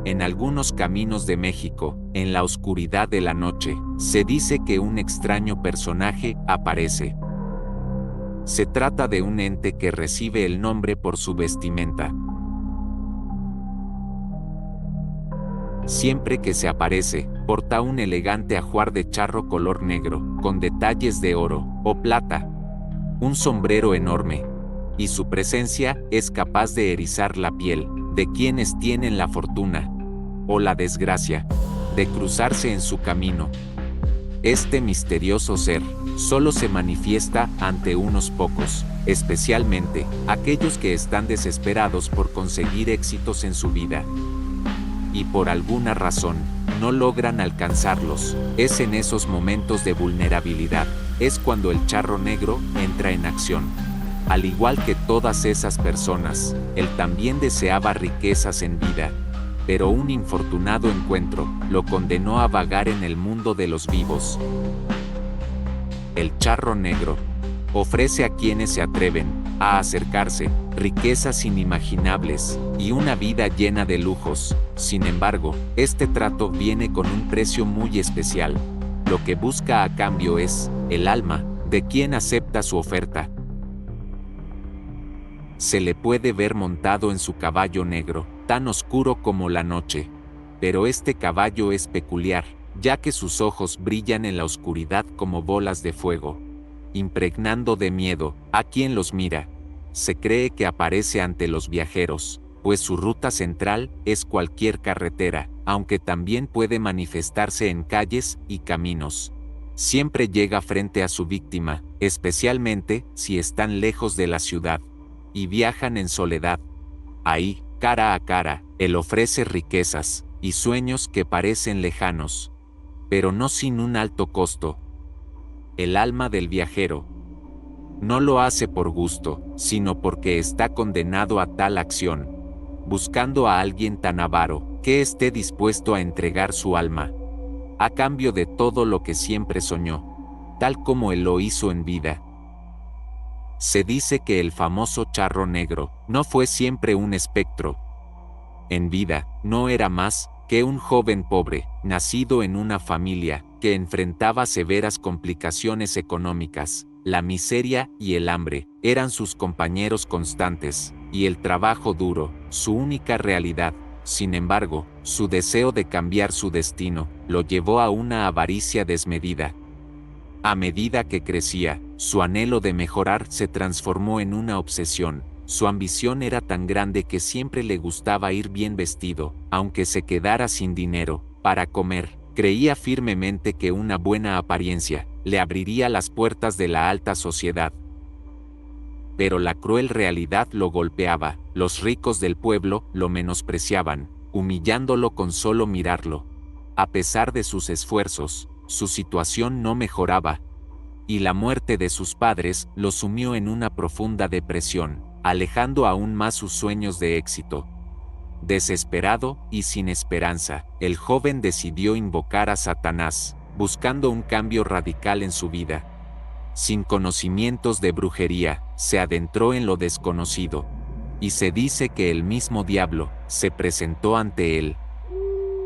En algunos caminos de México, en la oscuridad de la noche, se dice que un extraño personaje aparece. Se trata de un ente que recibe el nombre por su vestimenta. Siempre que se aparece, porta un elegante ajuar de charro color negro, con detalles de oro o plata, un sombrero enorme, y su presencia es capaz de erizar la piel de quienes tienen la fortuna o la desgracia de cruzarse en su camino. Este misterioso ser solo se manifiesta ante unos pocos, especialmente aquellos que están desesperados por conseguir éxitos en su vida y por alguna razón no logran alcanzarlos. Es en esos momentos de vulnerabilidad, es cuando el charro negro entra en acción. Al igual que todas esas personas, él también deseaba riquezas en vida, pero un infortunado encuentro lo condenó a vagar en el mundo de los vivos. El charro negro ofrece a quienes se atreven a acercarse riquezas inimaginables y una vida llena de lujos. Sin embargo, este trato viene con un precio muy especial. Lo que busca a cambio es el alma de quien acepta su oferta. Se le puede ver montado en su caballo negro, tan oscuro como la noche. Pero este caballo es peculiar, ya que sus ojos brillan en la oscuridad como bolas de fuego, impregnando de miedo a quien los mira. Se cree que aparece ante los viajeros, pues su ruta central es cualquier carretera, aunque también puede manifestarse en calles y caminos. Siempre llega frente a su víctima, especialmente si están lejos de la ciudad y viajan en soledad. Ahí, cara a cara, él ofrece riquezas y sueños que parecen lejanos, pero no sin un alto costo. El alma del viajero no lo hace por gusto, sino porque está condenado a tal acción, buscando a alguien tan avaro que esté dispuesto a entregar su alma a cambio de todo lo que siempre soñó, tal como él lo hizo en vida. Se dice que el famoso charro negro no fue siempre un espectro. En vida, no era más que un joven pobre, nacido en una familia que enfrentaba severas complicaciones económicas. La miseria y el hambre eran sus compañeros constantes, y el trabajo duro, su única realidad. Sin embargo, su deseo de cambiar su destino lo llevó a una avaricia desmedida. A medida que crecía, su anhelo de mejorar se transformó en una obsesión. Su ambición era tan grande que siempre le gustaba ir bien vestido, aunque se quedara sin dinero para comer. Creía firmemente que una buena apariencia le abriría las puertas de la alta sociedad. Pero la cruel realidad lo golpeaba. Los ricos del pueblo lo menospreciaban, humillándolo con solo mirarlo. A pesar de sus esfuerzos, su situación no mejoraba, y la muerte de sus padres lo sumió en una profunda depresión, alejando aún más sus sueños de éxito. Desesperado y sin esperanza, el joven decidió invocar a Satanás, buscando un cambio radical en su vida. Sin conocimientos de brujería, se adentró en lo desconocido, y se dice que el mismo diablo se presentó ante él.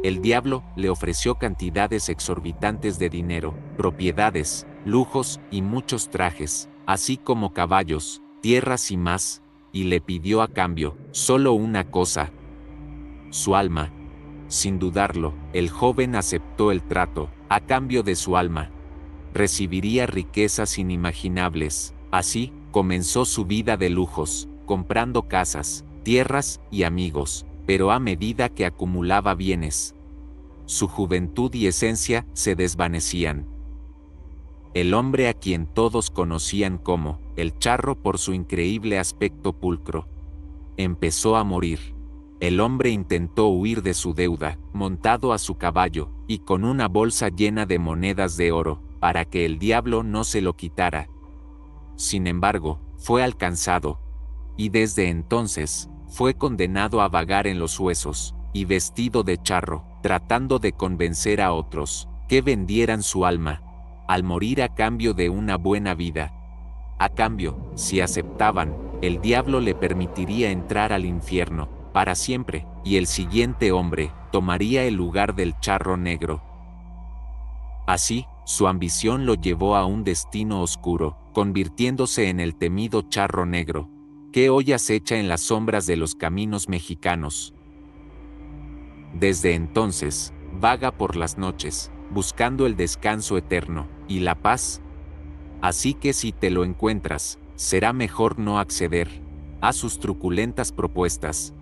El diablo le ofreció cantidades exorbitantes de dinero, propiedades, lujos y muchos trajes, así como caballos, tierras y más, y le pidió a cambio solo una cosa: su alma. Sin dudarlo, el joven aceptó el trato. A cambio de su alma, recibiría riquezas inimaginables. Así, comenzó su vida de lujos, comprando casas, tierras y amigos, pero a medida que acumulaba bienes, su juventud y esencia se desvanecían. El hombre a quien todos conocían como el charro por su increíble aspecto pulcro, empezó a morir. El hombre intentó huir de su deuda, montado a su caballo, y con una bolsa llena de monedas de oro, para que el diablo no se lo quitara. Sin embargo, fue alcanzado, y desde entonces, fue condenado a vagar en los huesos, y vestido de charro, tratando de convencer a otros que vendieran su alma, al morir a cambio de una buena vida. A cambio, si aceptaban, el diablo le permitiría entrar al infierno para siempre, y el siguiente hombre tomaría el lugar del charro negro. Así, su ambición lo llevó a un destino oscuro, convirtiéndose en el temido charro negro, que hoy acecha en las sombras de los caminos mexicanos. Desde entonces, vaga por las noches, buscando el descanso eterno y la paz. Así que si te lo encuentras, será mejor no acceder a sus truculentas propuestas.